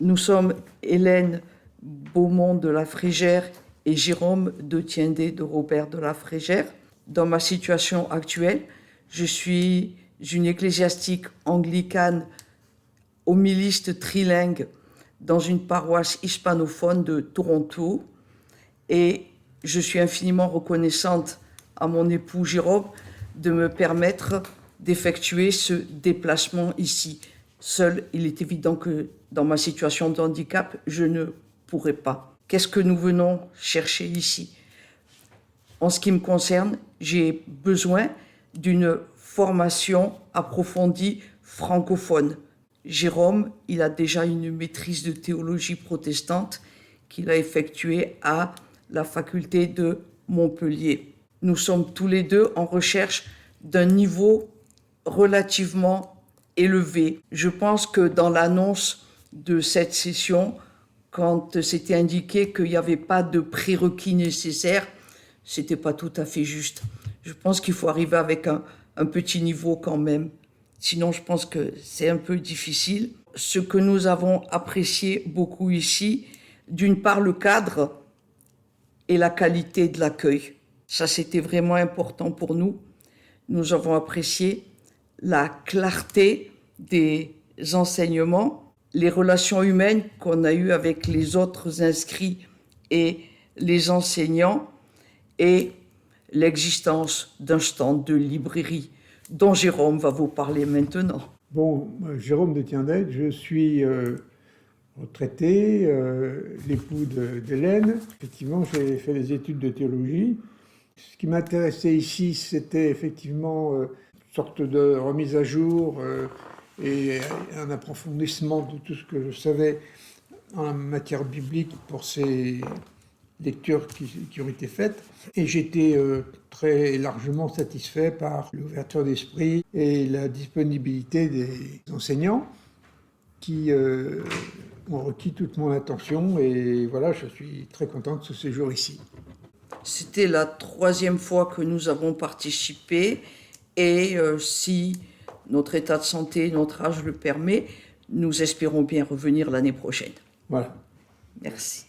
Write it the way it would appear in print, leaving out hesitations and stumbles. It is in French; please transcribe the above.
Nous sommes Hélène Beaumont de la Frégère et Jérôme de Tiendé de Robert de la Frégère. Dans ma situation actuelle, je suis une ecclésiastique anglicane homiliste trilingue dans une paroisse hispanophone de Toronto et je suis infiniment reconnaissante à mon époux Jérôme de me permettre d'effectuer ce déplacement ici. Seul, il est évident que dans ma situation de handicap, je ne pourrais pas. Qu'est-ce que nous venons chercher ici? En ce qui me concerne, j'ai besoin d'une formation approfondie francophone. Jérôme, il a déjà une maîtrise de théologie protestante qu'il a effectuée à la faculté de Montpellier. Nous sommes tous les deux en recherche d'un niveau relativement élevé. Je pense que dans l'annonce de cette session, quand c'était indiqué qu'il n'y avait pas de prérequis nécessaires, c'était pas tout à fait juste. Je pense qu'il faut arriver avec un petit niveau quand même. Sinon, je pense que c'est un peu difficile. Ce que nous avons apprécié beaucoup ici, d'une part le cadre et la qualité de l'accueil. Ça, c'était vraiment important pour nous. Nous avons apprécié la clarté des enseignements, les relations humaines qu'on a eues avec les autres inscrits et les enseignants, et l'existence d'un stand de librairie dont Jérôme va vous parler maintenant. Bon, Jérôme de Tiendé, je suis retraité, l'époux d'Hélène. Effectivement, j'ai fait des études de théologie. Ce qui m'intéressait ici, c'était effectivement une sorte de remise à jour et un approfondissement de tout ce que je savais en matière biblique pour ces lectures qui ont été faites. Et j'étais très largement satisfait par l'ouverture d'esprit et la disponibilité des enseignants qui ont requis toute mon attention. Et voilà, je suis très content de ce séjour ici. C'était la 3e fois que nous avons participé et si notre état de santé, notre âge le permet, nous espérons bien revenir l'année prochaine. Voilà. Merci.